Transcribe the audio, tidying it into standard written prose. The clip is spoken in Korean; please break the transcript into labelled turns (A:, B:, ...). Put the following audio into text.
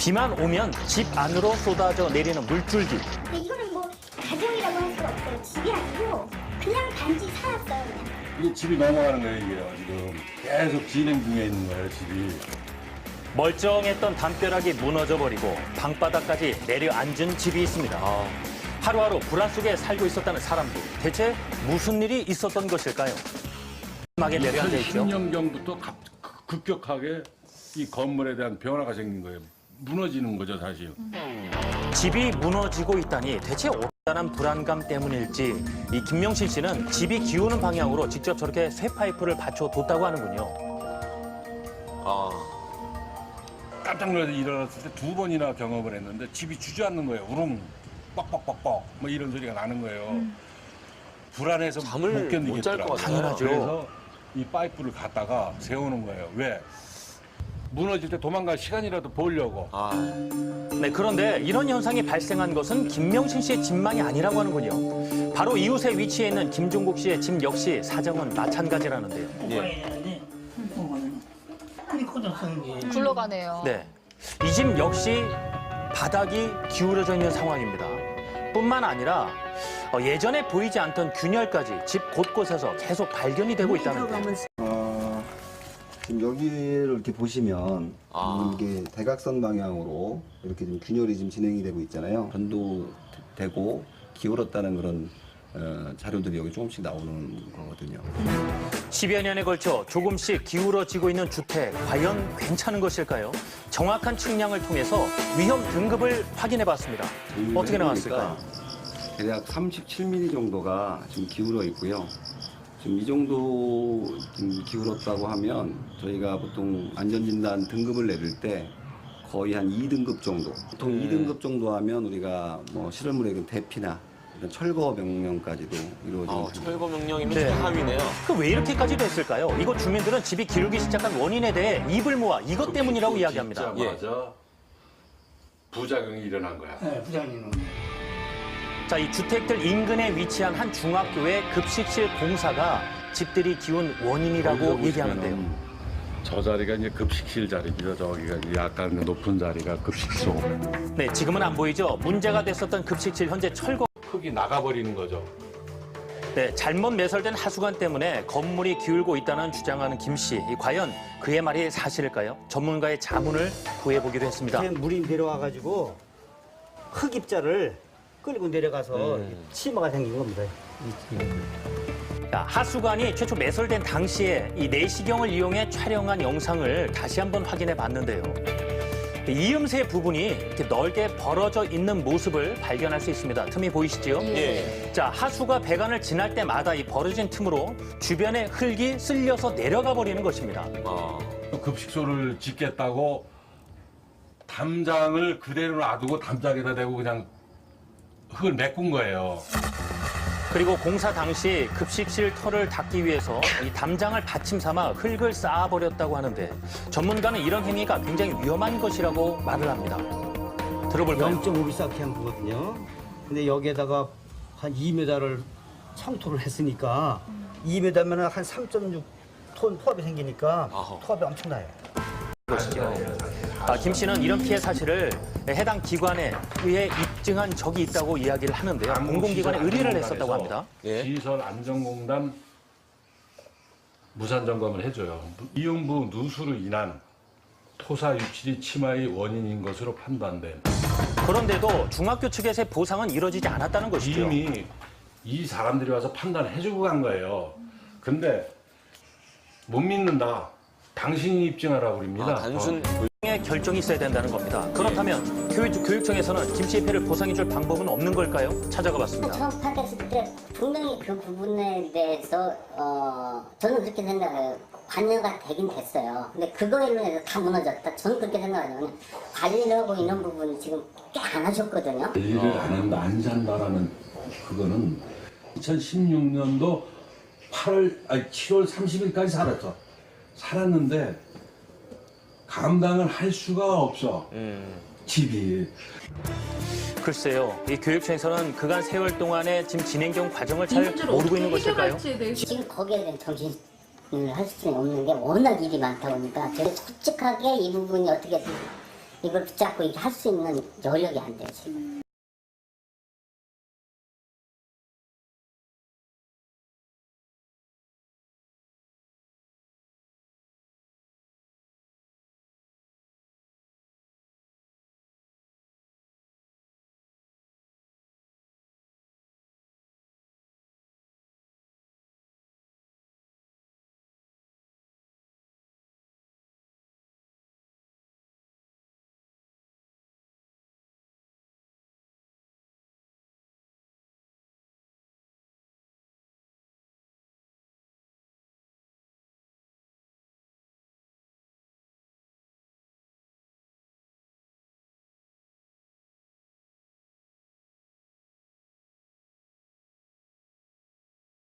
A: 비만 오면 집 안으로 쏟아져 내리는 물줄기.
B: 근데 이거는 뭐 가정이라고 할 수가 없어요. 집이 아니고 그냥 단지 살았어요. 그냥.
C: 이게 집이 넘어가는 거예요, 이게요, 지금. 계속 진행 중에 있는 거예요, 집이.
A: 멀쩡했던 담벼락이 무너져버리고 방바닥까지 내려앉은 집이 있습니다. 하루하루 불안 속에 살고 있었다는 사람들. 대체 무슨 일이 있었던 것일까요? 막에 내려앉아 있죠.
C: 2010년경부터 급격하게 이 건물에 대한 변화가 생긴 거예요. 무너지는 거죠, 사실.
A: 집이 무너지고 있다니 대체 어떠한 불안감 때문일지 이 김명실 씨는 집이 기우는 방향으로 직접 저렇게 쇠파이프를 받쳐뒀다고 하는군요.
C: 깜짝 놀라서 일어났을 때 2번이나 경험을 했는데 집이 주저앉는 거예요. 우릉, 뻑뻑뻑뻑 뭐 이런 소리가 나는 거예요. 불안해서
D: 잠을
C: 못
D: 못 잘 것
C: 견디겠더라고요.
D: 같아요.
A: 당연하죠.
C: 그래서 이 파이프를 갖다가 세우는 거예요. 왜? 무너질 때 도망갈 시간이라도 보려고.
A: 네, 그런데 이런 현상이 발생한 것은 김명신 씨의 집만이 아니라고 하는군요. 바로 이웃에 위치해 있는 김종국 씨의 집 역시 사정은 마찬가지라는데요.
D: 예.
E: 굴러가네요.
A: 네, 이 집 역시 바닥이 기울어져 있는 상황입니다. 뿐만 아니라 예전에 보이지 않던 균열까지 집 곳곳에서 계속 발견이 되고 있다는데요.
F: 지금 여기를 이렇게 보시면 이게 대각선 방향으로 이렇게 좀 균열이 지금 진행이 되고 있잖아요. 변도되고 기울었다는 그런 자료들이 여기 조금씩 나오는 거거든요.
A: 10여 년에 걸쳐 조금씩 기울어지고 있는 주택, 과연 괜찮은 것일까요? 정확한 측량을 통해서 위험 등급을 확인해 봤습니다. 어떻게 나왔을까요?
F: 대략 37mm 정도가 지금 기울어 있고요. 지금 이 정도 좀 기울었다고 하면 저희가 보통 안전진단 등급을 내릴 때 거의 한 2등급 정도. 보통 2등급 정도 하면 우리가 뭐 실험물의 대피나 이런 철거 명령까지도 이루어지는
D: 철거 명령이면
A: 네.
D: 최하위네요.
A: 왜 이렇게까지 됐을까요? 이곳 주민들은 집이 기울기 시작한 원인에 대해 입을 모아 이것 때문이라고 이야기합니다.
C: 진짜 맞아. 부작용이 일어난 거야.
G: 네, 부장님은.
A: 자, 이 주택들 인근에 위치한 한 중학교의 급식실 공사가 집들이 기운 원인이라고 얘기하는데요.
C: 저 자리가 이제 급식실 자리입니다. 저기가 이제 약간 높은 자리가 급식소.
A: 네, 지금은 안 보이죠? 문제가 됐었던 급식실 현재 철거.
C: 흙이 나가버리는 거죠.
A: 네, 잘못 매설된 하수관 때문에 건물이 기울고 있다는 주장하는 김 씨. 과연 그의 말이 사실일까요? 전문가의 자문을 구해보기로 했습니다.
G: 물이 내려와가지고 흙입자를 끌고 내려가서 치마가 생긴 겁니다.
A: 자, 하수관이 최초 매설된 당시에 이 내시경을 이용해 촬영한 영상을 다시 한번 확인해 봤는데요. 이음새 부분이 이렇게 넓게 벌어져 있는 모습을 발견할 수 있습니다. 틈이 보이시죠?
D: 예.
A: 자, 하수가 배관을 지날 때마다 이 벌어진 틈으로 주변의 흙이 쓸려서 내려가 버리는 것입니다.
C: 급식소를 짓겠다고 담장을 그대로 놔두고 담장에다 대고 그냥 흙을 메꾼 거예요.
A: 그리고 공사 당시 급식실 털을 닦기 위해서 이 담장을 받침 삼아 흙을 쌓아버렸다고 하는데 전문가는 이런 행위가 굉장히 위험한 것이라고 말을 합니다. 들어볼까요?
G: 0.5비싸게 한 거거든요. 근데 여기에다가 한 2m를 청토를 했으니까 2m면 한 3.6톤 포압이 생기니까 포압이 엄청나요.
A: 김 씨는 이런 피해 사실을 해당 기관에 의해 입증한 적이 있다고 이야기를 하는데요. 공공기관에 의뢰를 했었다고 합니다.
D: 예.
C: 시설 안전공단 무산 점검을 해줘요. 이용부 누수로 인한 토사 유출이 치마의 원인인 것으로 판단된.
A: 그런데도 중학교 측에서의 보상은 이루어지지 않았다는 것이죠.
C: 이미 이 사람들이 와서 판단을 해주고 간 거예요. 근데 못 믿는다. 당신이 입증하라고 그럽니다.
D: 단순
A: 의 결정이 있어야 된다는 겁니다. 그렇다면 교육청에서는 김 씨의 피해를 보상해줄 방법은 없는 걸까요? 찾아가 봤습니다.
B: 처음 판단했을 때 분명히 그 부분에 대해서 저는 그렇게 생각해요. 관여가 되긴 됐어요. 근데 그거에 인해서 다 무너졌다. 저는 그렇게 생각하죠. 관리하고 이런 부분 지금 꽤 안 하셨거든요.
C: 일을 안 한다, 안 산다라는 그거는 2016년도 7월 30일까지 살았어. 살았는데 감당을 할 수가 없어. 집이.
A: 글쎄요, 이 교육청에서는 그간 세월 동안의 지금 진행경 과정을 잘 모르고 있는 것일까요?
B: 지금 거기에 대한 정신을 할 수는 없는 게 워낙 일이 많다 보니까 제가 솔직하게 이 부분이 어떻게 이걸 붙잡고 이렇게 할 수 있는 여력이 안 돼요 지금.